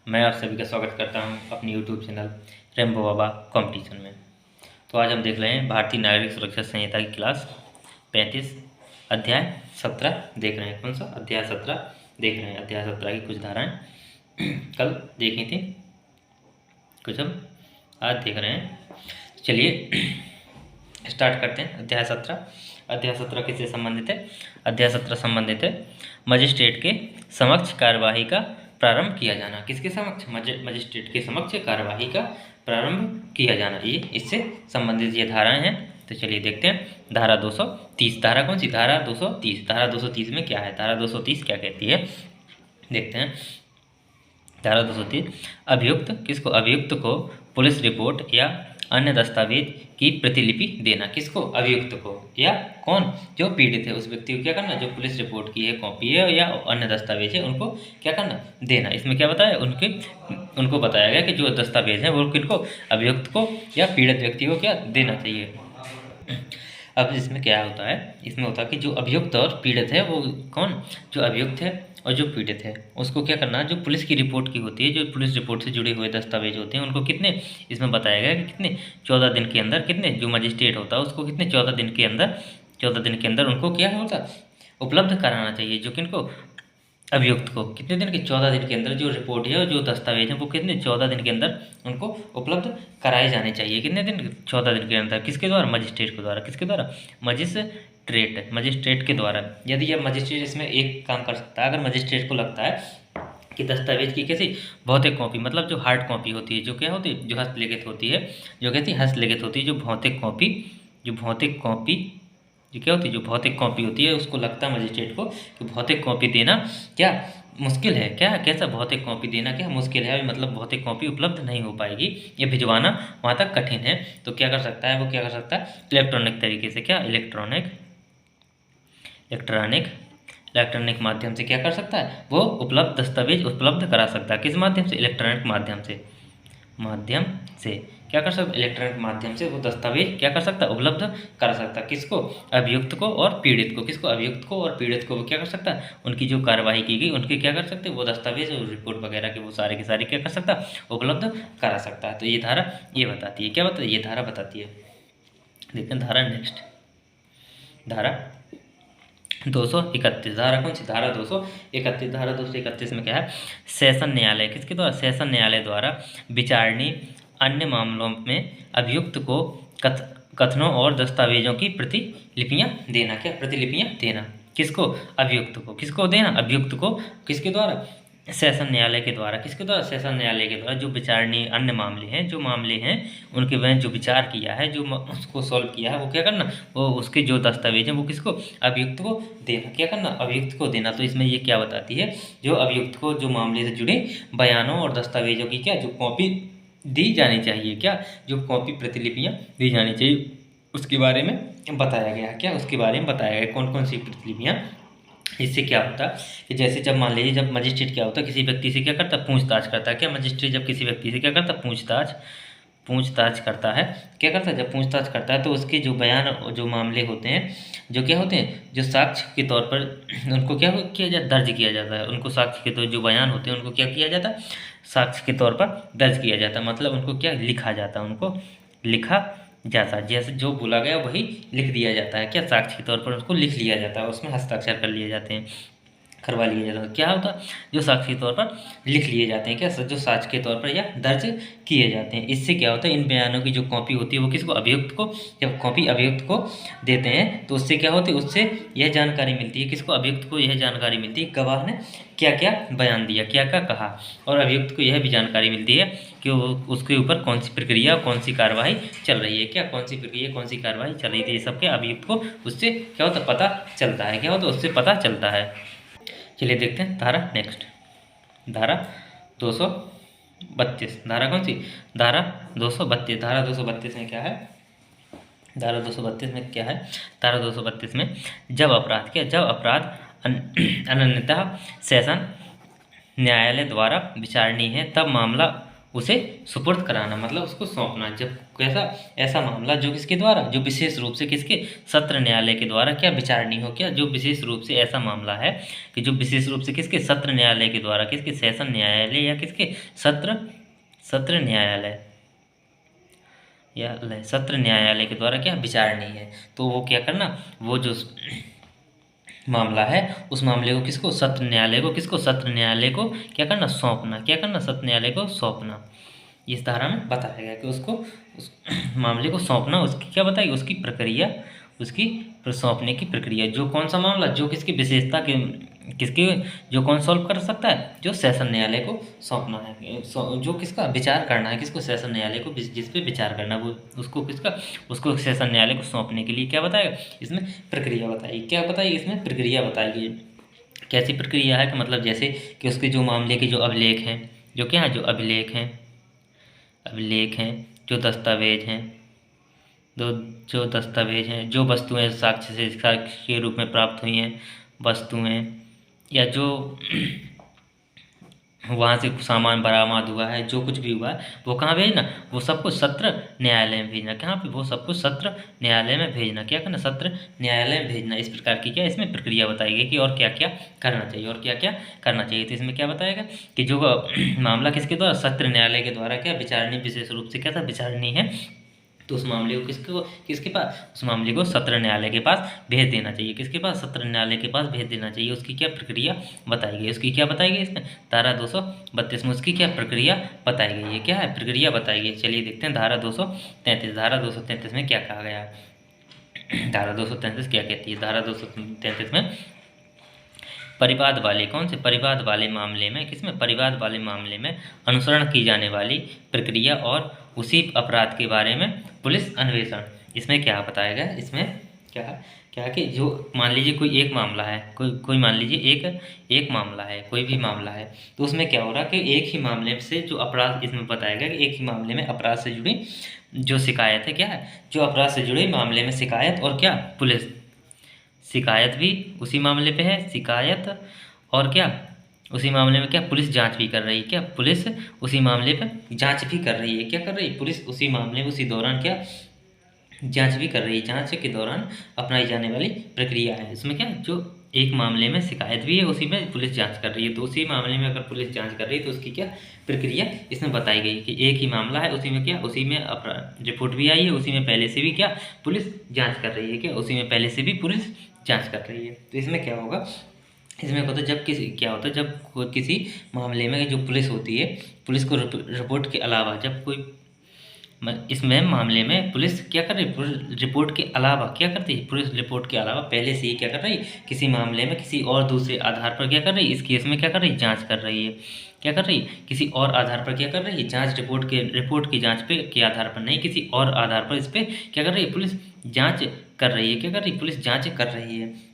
मैं आप सभी का स्वागत करता हूं अपनी यूट्यूब चैनल रेम्बो बाबा कंपटीशन में। तो आज हम देख रहे हैं भारतीय नागरिक सुरक्षा संहिता की क्लास 35 अध्याय 17 देख रहे हैं। कौन सा अध्याय 17 देख रहे हैं। अध्याय 17 की कुछ धाराएं कल देखी थी, कुछ हम आज देख रहे हैं। चलिए स्टार्ट करते हैं। अध्याय 17 किससे संबंधित है? अध्याय 17 संबंधित है मजिस्ट्रेट के समक्ष कार्यवाही का प्रारंभ किया जाना। किसके समक्ष? मजिस्ट्रेट के समक्ष कार्यवाही का प्रारंभ किया जाना, ये इससे संबंधित ये धाराएं हैं। तो चलिए देखते हैं। धारा 230, धारा कौन सी? धारा 230। धारा 230 में क्या है? धारा 230 क्या कहती है देखते हैं। धारा 230, अभियुक्त किसको? अभियुक्त को पुलिस रिपोर्ट या अन्य दस्तावेज की प्रतिलिपि देना। किसको? अभियुक्त को। या कौन? जो पीड़ित है उस व्यक्ति को क्या करना? जो पुलिस रिपोर्ट की है, कॉपी है या अन्य दस्तावेज है, उनको क्या करना? देना। इसमें क्या बताया? उनको बताया गया कि जो दस्तावेज है वो किनको? अभियुक्त को या पीड़ित व्यक्ति को क्या देना चाहिए। अब इसमें क्या होता है? इसमें होता है कि जो अभियुक्त और पीड़ित है वो कौन? जो अभियुक्त है और जो पीड़ित है उसको क्या करना? जो पुलिस की रिपोर्ट की होती है, जो पुलिस रिपोर्ट से जुड़े हुए दस्तावेज होते हैं, उनको कितने, इसमें बताया गया कि कितने 14 दिन के अंदर, कितने, जो मजिस्ट्रेट होता है उसको कितने 14 दिन के अंदर उनको क्या होता? उपलब्ध कराना चाहिए। जो किनको? अभियुक्त को। कितने दिन के? 14 दिन के अंदर जो रिपोर्ट है और जो दस्तावेज है वो कितने? 14 दिन के अंदर उनको उपलब्ध कराए जाने चाहिए। कितने दिन? 14 दिन के अंदर। किसके द्वारा? मजिस्ट्रेट के द्वारा। किसके द्वारा? मजिस्ट्रेट के द्वारा। यदि यह मजिस्ट्रेट इसमें एक काम कर सकता है, अगर मजिस्ट्रेट को लगता है कि दस्तावेज की कैसी भौतिक कॉपी, मतलब जो हार्ड कॉपी होती है, जो क्या होती है? जो हस्तलिखित होती है, जो कहती है हस्तलिखित होती है, जो भौतिक कॉपी जो क्या होती है? जो भौतिक कॉपी होती है, उसको लगता है मजिस्ट्रेट को कि भौतिक कॉपी देना क्या मुश्किल है। क्या? कैसा? भौतिक कॉपी देना क्या मुश्किल है, मतलब भौतिक कॉपी उपलब्ध नहीं हो पाएगी, ये भिजवाना वहाँ तक कठिन है। तो क्या कर सकता है वो? क्या कर सकता है? इलेक्ट्रॉनिक तरीके से। क्या? इलेक्ट्रॉनिक माध्यम से क्या कर सकता है? वो उपलब्ध दस्तावेज उपलब्ध करा सकता है। किस माध्यम से? इलेक्ट्रॉनिक माध्यम से क्या कर सकता? इलेक्ट्रॉनिक माध्यम से वो दस्तावेज क्या कर सकता? उपलब्ध करा सकता। किसको? अभियुक्त को और पीड़ित को। किसको? अभियुक्त को और पीड़ित को। वो क्या कर सकता? उनकी जो कार्रवाई की गई उनके क्या कर सकते? वो दस्तावेज और रिपोर्ट वगैरह के वो सारे के सारे क्या कर सकता? उपलब्ध करा सकता है। तो ये धारा ये बताती है। क्या बताती है? ये धारा बताती है। देखते हैं धारा नेक्स्ट। धारा 231। धारा कौन सी? धारा 231। धारा 231 में क्या है? सेशन न्यायालय। किसके द्वारा? सेशन न्यायालय द्वारा विचारणीय अन्य मामलों में अभियुक्त को कथनों और दस्तावेजों की प्रतिलिपियां देना। क्या? प्रतिलिपियां देना। किसको? अभियुक्त को। किसको देना? अभियुक्त को। किसके द्वारा? सेशन न्यायालय के द्वारा। किसके द्वारा? सेशन न्यायालय के द्वारा। जो विचारणीय अन्य मामले हैं, जो मामले हैं उनके वह जो विचार किया है, जो उसको सॉल्व किया है, वो क्या करना? वो उसके जो दस्तावेज हैं वो किसको? अभियुक्त को देना। क्या करना? अभियुक्त को देना। तो इसमें ये क्या बताती है? जो अभियुक्त को जो मामले से जुड़े बयानों और दस्तावेजों की क्या जो कॉपी दी जानी चाहिए, क्या जो कॉपी प्रतिलिपियाँ दी जानी चाहिए, उसके बारे में बताया गया। क्या? उसके बारे में बताया गया कौन कौन सी प्रतिलिपियाँ। इससे क्या होता है कि जैसे जब मान लीजिए जब मजिस्ट्रेट क्या होता है, किसी व्यक्ति से क्या करता है? पूछताछ करता है। क्या? मजिस्ट्रेट जब किसी व्यक्ति से क्या करता है? पूछताछ करता है। क्या करता है? जब पूछताछ करता है तो उसके जो बयान जो मामले होते हैं, जो क्या होते हैं, जो साक्ष्य के तौर पर उनको क्या किया जाता? दर्ज किया जाता है। उनको साक्ष्य के तौर जो बयान होते हैं उनको क्या किया जाता है? साक्ष्य के तौर पर दर्ज किया जाता है। मतलब उनको क्या लिखा जाता है? उनको लिखा जाता, जैसे जो बोला गया वही लिख दिया जाता है। क्या? साक्ष्य के तौर पर उसको लिख लिया जाता है, उसमें हस्ताक्षर कर लिए जाते हैं, करवा लिए जाता है। क्या होता है? जो साक्ष्य के तौर पर लिख लिए जाते हैं। क्या? जो साक्ष्य के तौर पर या दर्ज किए जाते हैं। इससे क्या होता है? इन बयानों की जो कॉपी होती है वो किसको? अभियुक्त को। जब कॉपी अभियुक्त को देते हैं तो उससे क्या होती है? उससे यह जानकारी मिलती है। किसको? अभियुक्त को यह जानकारी मिलती है गवाह ने क्या क्या बयान दिया, क्या क्या कहा। और अभियुक्त को यह भी जानकारी मिलती है कि उसके ऊपर कौन सी प्रक्रिया, कौन सी कार्रवाई चल रही है। क्या? कौन सी प्रक्रिया, कौन सी कार्रवाई चल रही थी, ये सब क्या अभियुक्त को उससे क्या होता है? पता चलता है। क्या होता है? उससे पता चलता है। चलिए देखते हैं धारा नेक्स्ट। धारा 232। धारा कौन सी? धारा 232। धारा 232 में क्या है? धारा 232 में क्या है? धारा 232 में जब अपराध क्या? जब अपराध अनन्यतः सेशन न्यायालय द्वारा विचारणीय है तब मामला उसे सुपुर्द कराना, मतलब उसको सौंपना। जब कैसा ऐसा मामला जो किसके द्वारा, जो विशेष रूप से किसके सत्र न्यायालय के द्वारा क्या विचारणीय हो, क्या जो विशेष रूप से ऐसा मामला है कि जो विशेष रूप से किसके सत्र न्यायालय के द्वारा, किसके सेशन न्यायालय या किसके सत्र न्यायालय या सत्र न्यायालय के द्वारा क्या विचारणीय है, तो वो क्या करना, वो जो मामला है उस मामले को किसको, सत्र न्यायालय को, किसको, सत्र न्यायालय को क्या करना, सौंपना। क्या करना, सत्र न्यायालय को सौंपना। इस धारा में बताया गया कि उसको उस मामले को सौंपना, उसकी क्या बताएगी, उसकी प्रक्रिया, उसकी सौंपने की प्रक्रिया। जो कौन सा मामला, जो किसकी विशेषता के, किसकी, जो कौन सॉल्व कर सकता है, जो सेशन न्यायालय को सौंपना है, जो किसका विचार करना है, किसको, सेशन न्यायालय को, जिस पे विचार करना वो उसको किसका, उसको सेशन न्यायालय को सौंपने के लिए क्या बताएगा, इसमें प्रक्रिया बताएगी। क्या बताएगी, इसमें प्रक्रिया बताएगी। कैसी प्रक्रिया है कि मतलब जैसे कि उसके जो मामले के जो अभिलेख हैं, जो क्या है, जो अभिलेख हैं, जो दस्तावेज हैं, जो दस्तावेज हैं, जो वस्तुएं साक्ष्य के रूप में प्राप्त हुई हैं, वस्तुएं, या जो वहाँ से सामान बरामद हुआ है, जो कुछ भी हुआ है, वो कहाँ भेजना, वो सब कुछ सत्र न्यायालय में भेजना। कहाँ पे, वो सब कुछ सत्र न्यायालय में भेजना। क्या करना, सत्र न्यायालय में भेजना। इस प्रकार की क्या इसमें प्रक्रिया बताई गई कि और क्या क्या करना चाहिए, और क्या क्या करना चाहिए। तो इसमें क्या बताएगा कि जो मामला किसके द्वारा, सत्र न्यायालय के द्वारा क्या विचारणीय, विशेष रूप से क्या था, विचारणीय है, तो उस मामले को किसके पास, उस मामले को सत्र न्यायालय के पास भेज देना चाहिए। किसके पास, सत्र न्यायालय के पास भेज देना चाहिए। उसकी क्या प्रक्रिया बताई गई, उसकी क्या बताई गई इसमें, धारा 232 में उसकी क्या प्रक्रिया बताई गई है, क्या है, प्रक्रिया बताई गई। चलिए देखते हैं धारा 233। धारा 233 में क्या कहा गया है, धारा 233 क्या कहती है। धारा 233 में परिवाद वाले, कौन से परिवाद वाले मामले में, किसमें, परिवाद वाले मामले में अनुसरण की जाने वाली प्रक्रिया और उसी अपराध के बारे में पुलिस अन्वेषण। इसमें क्या बताया गया, इसमें क्या कि जो मान लीजिए कोई एक मामला है, कोई मान लीजिए एक मामला है, कोई भी मामला है, तो उसमें क्या हो रहा है कि एक ही मामले से जो अपराध, इसमें बताया गया कि एक ही मामले में अपराध से जुड़ी जो शिकायत है, क्या है, जो अपराध से जुड़े मामले में शिकायत, और क्या, पुलिस शिकायत भी उसी मामले पे है, शिकायत, और क्या, उसी मामले में क्या, पुलिस जांच भी कर रही है। क्या, पुलिस उसी मामले पर जांच भी कर रही है। क्या कर रही है, पुलिस उसी मामले में उसी दौरान क्या जांच भी कर रही है। जांच के दौरान अपनाई जाने वाली प्रक्रिया है। इसमें क्या, जो एक मामले में शिकायत भी है, उसी में पुलिस जांच कर रही है, तो उसी मामले में अगर पुलिस जांच कर रही है तो उसकी क्या प्रक्रिया इसमें बताई गई कि एक ही मामला है, उसी में क्या, उसी में रिपोर्ट भी आई है, उसी में पहले से भी क्या पुलिस जाँच कर रही है, क्या उसी में पहले से भी पुलिस जाँच कर रही है। तो इसमें क्या होगा, इसमें होता है जब किसी मामले में जो पुलिस होती है, पुलिस को रिपोर्ट के अलावा जब कोई, इसमें मामले में पुलिस क्या कर रही है, पुलिस रिपोर्ट के अलावा क्या करती है, पुलिस रिपोर्ट के अलावा पहले से ही क्या कर रही है, किसी मामले में किसी और दूसरे आधार पर क्या कर रही है, इस केस में क्या कर रही है, जांच कर रही है। क्या कर रही है, किसी और आधार पर क्या कर रही है, जांच, रिपोर्ट की जांच पे के आधार पर नहीं, किसी और आधार पर इस पर क्या कर रही है, पुलिस जाँच कर रही है। क्या कर रही है, पुलिस जाँच कर रही है।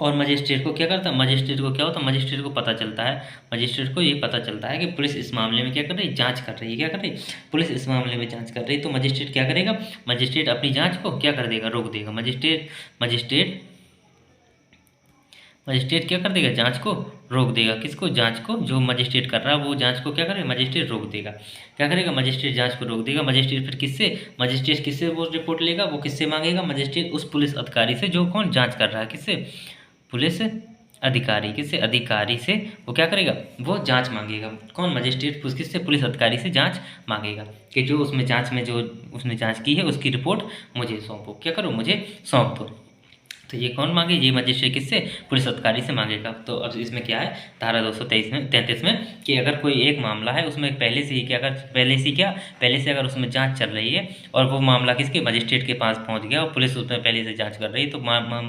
और मजिस्ट्रेट को क्या करता है, मजिस्ट्रेट को क्या होता है, मजिस्ट्रेट को पता चलता है, मजिस्ट्रेट को ये पता चलता है कि पुलिस इस मामले में क्या कर रही है, जांच कर रही है। क्या कर रही है, पुलिस इस मामले में जांच कर रही है, तो मजिस्ट्रेट क्या करेगा, मजिस्ट्रेट अपनी जांच को क्या कर देगा, रोक देगा। मजिस्ट्रेट क्या कर देगा, जांच को रोक देगा। किसको, जांच को, जो मजिस्ट्रेट कर रहा है वो जांच को क्या करेगा, मजिस्ट्रेट रोक देगा। क्या करेगा, मजिस्ट्रेट जांच को रोक देगा। मजिस्ट्रेट फिर किससे वो रिपोर्ट लेगा, वो किससे मांगेगा, मजिस्ट्रेट उस पुलिस अधिकारी से जो कौन जांच कर रहा है, किससे, पुलिस अधिकारी, किससे, अधिकारी से वो क्या करेगा, वो जांच मांगेगा। कौन, मजिस्ट्रेट किससे, पुलिस अधिकारी से जांच मांगेगा कि जो उसमें जांच में जो उसने जांच की है उसकी रिपोर्ट मुझे सौंपो, क्या करो, मुझे सौंप दो। तो ये कौन मांगे, ये मजिस्ट्रेट किससे, पुलिस अधिकारी से मांगेगा। तो अब इसमें क्या है, धारा 233 में कि अगर कोई एक मामला है उसमें पहले से अगर उसमें जांच चल रही है और वो मामला किसके, मजिस्ट्रेट के पास पहुंच गया और पुलिस उसमें पहले से जांच कर रही है, तो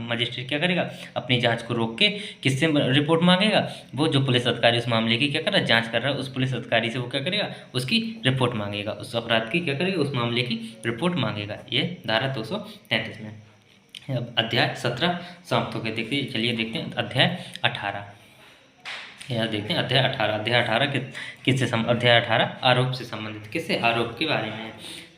मजिस्ट्रेट क्या करेगा, अपनी जांच को रोक के किससे रिपोर्ट मांगेगा, वो जो पुलिस अधिकारी उस मामले की क्या कर रहा है, जाँच कर रहा है, उस पुलिस अधिकारी से वो क्या करेगा, उसकी रिपोर्ट मांगेगा, उस अपराध की क्या करेगा, उस मामले की रिपोर्ट मांगेगा। ये धारा 233 में। अब अध्याय 17 समाप्त हो गए। देखिए, चलिए देखते हैं अध्याय 18। यहाँ देखते हैं अध्याय 18 किससे अध्याय 18 आरोप से संबंधित, किससे, आरोप के बारे में है।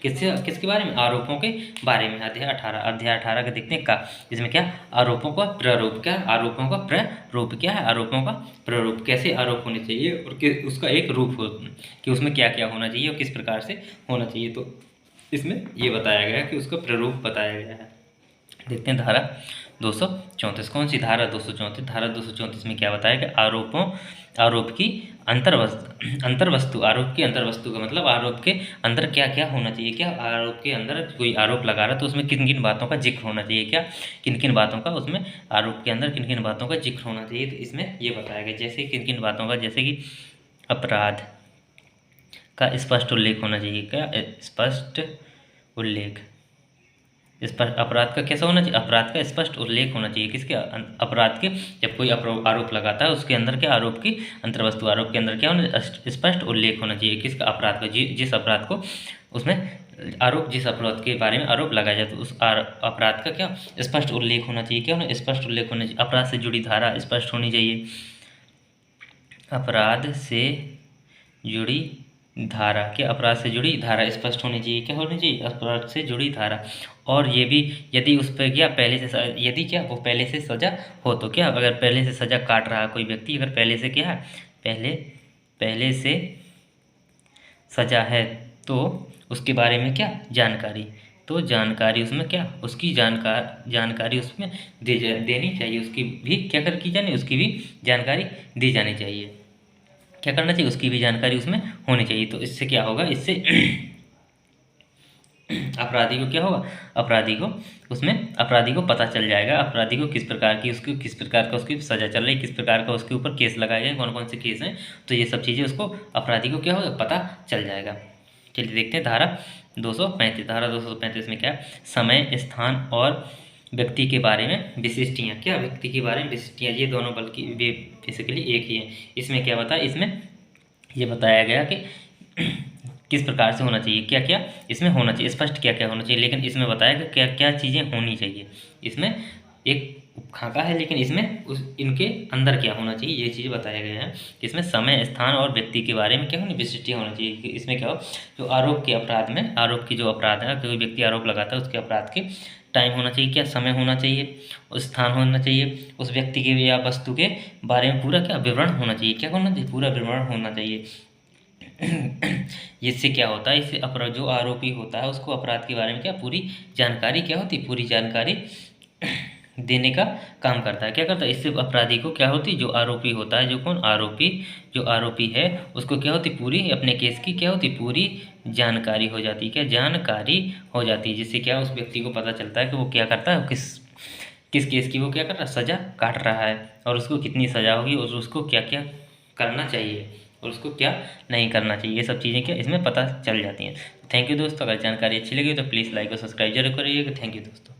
किसके बारे में? आरोपों के बारे में। अध्याय 18 का देखते हैं का, इसमें क्या? आरोपों का प्रारूप। क्या? आरोपों का प्रारूप। क्या है? आरोपों का प्रारूप। कैसे आरोप होने चाहिए और उसका एक रूप हो कि उसमें क्या क्या होना चाहिए और किस प्रकार से होना चाहिए। तो इसमें ये बताया गया है कि उसका प्रारूप बताया गया है। देखते हैं धारा 234। कौन सी धारा? 234। धारा 234 में क्या बताया कि आरोप की अंतर्वस्तु। आरोप की अंतर्वस्तु का मतलब आरोप के अंदर क्या क्या होना चाहिए। क्या? आरोप के अंदर कोई आरोप लगा रहा है तो उसमें किन किन बातों का जिक्र होना चाहिए। क्या? किन किन बातों का उसमें आरोप के अंदर किन किन बातों का जिक्र होना चाहिए। तो इसमें ये बताया गया जैसे किन किन बातों का, जैसे कि अपराध का स्पष्ट उल्लेख होना चाहिए। क्या? स्पष्ट उल्लेख। अपराध का कैसा होना चाहिए? अपराध का स्पष्ट उल्लेख होना चाहिए। किसके? अपराध के। जब कोई आरोप लगाता है उसके अंदर क्या? आरोप की अंतर्वस्तु। आरोप के अंदर क्या होना? स्पष्ट उल्लेख होना चाहिए। किसका? अपराध का। जिस अपराध को उसमें आरोप, जिस अपराध के बारे में आरोप लगाया जाए तो उस अपराध का क्या? स्पष्ट उल्लेख होना चाहिए। क्या होना? स्पष्ट उल्लेख होना चाहिए। अपराध से जुड़ी धारा स्पष्ट होनी चाहिए। अपराध से जुड़ी धारा। क्या? अपराध से जुड़ी धारा स्पष्ट होनी चाहिए। क्या होनी चाहिए? अपराध से जुड़ी धारा। और ये भी यदि उस पर क्या पहले से यदि क्या वो पहले से सजा हो तो क्या? अगर पहले से सजा काट रहा है कोई व्यक्ति, अगर पहले से क्या है, पहले से सजा है तो उसके बारे में क्या? जानकारी। तो जानकारी उसमें क्या? उसकी जानकारी उसमें देनी चाहिए। उसकी भी क्या कर की जानी? उसकी भी जानकारी दी जानी चाहिए। क्या करना चाहिए? उसकी भी जानकारी उसमें होनी चाहिए। तो इससे क्या होगा? इससे अपराधी को क्या होगा? अपराधी को पता चल जाएगा अपराधी को किस प्रकार की उसकी सजा चल रही, किस प्रकार का उसके ऊपर केस लगाए गए, कौन कौन से केस हैं। तो ये सब चीज़ें उसको अपराधी को क्या होगा? पता चल जाएगा। चलिए देखते हैं धारा 235। धारा 235 में क्या है? समय, स्थान और व्यक्ति के बारे में विशिष्टियाँ। क्या? व्यक्ति के बारे में विशिष्टियाँ। ये दोनों बल्कि बेसिकली एक ही है। इसमें क्या बताया? इसमें ये बताया गया कि किस प्रकार से होना चाहिए, क्या क्या इसमें होना चाहिए, स्पष्ट क्या क्या होना चाहिए। लेकिन इसमें बताया कि क्या क्या चीज़ें होनी चाहिए। इसमें एक खाका है लेकिन इसमें इनके अंदर क्या होना चाहिए ये चीज़ बताया गया है। इसमें समय, स्थान और व्यक्ति के बारे में क्या होनी? विशिष्टियाँ होना चाहिए कि इसमें क्या हो? जो आरोप के अपराध में, आरोप की जो अपराध है, कोई व्यक्ति आरोप लगाता है उसके अपराध के टाइम होना चाहिए। क्या? समय होना चाहिए, उस स्थान होना चाहिए, उस व्यक्ति के या वस्तु के बारे में पूरा क्या? विवरण होना चाहिए। क्या होना चाहिए? पूरा विवरण होना चाहिए। इससे क्या होता है? इससे अपराध जो आरोपी होता है उसको अपराध के बारे में क्या? पूरी जानकारी क्या होती है? पूरी जानकारी देने का काम करता है। क्या करता है? इससे अपराधी को क्या होती? जो आरोपी होता है, जो कौन? जो आरोपी है उसको क्या होती? पूरी अपने केस की क्या होती? पूरी जानकारी हो जाती है। क्या? जानकारी हो जाती है। जिससे क्या? उस व्यक्ति को पता चलता है कि वो क्या करता है, किस केस की वो क्या कर रहा है? सजा काट रहा है और उसको कितनी सजा होगी और उसको क्या क्या करना चाहिए और उसको क्या नहीं करना चाहिए। ये सब चीज़ें क्या इसमें पता चल जाती हैं। थैंक यू दोस्तों। अगर जानकारी अच्छी लगी तो प्लीज़ लाइक और सब्सक्राइब जरूर करिएगा। थैंक यू दोस्तों।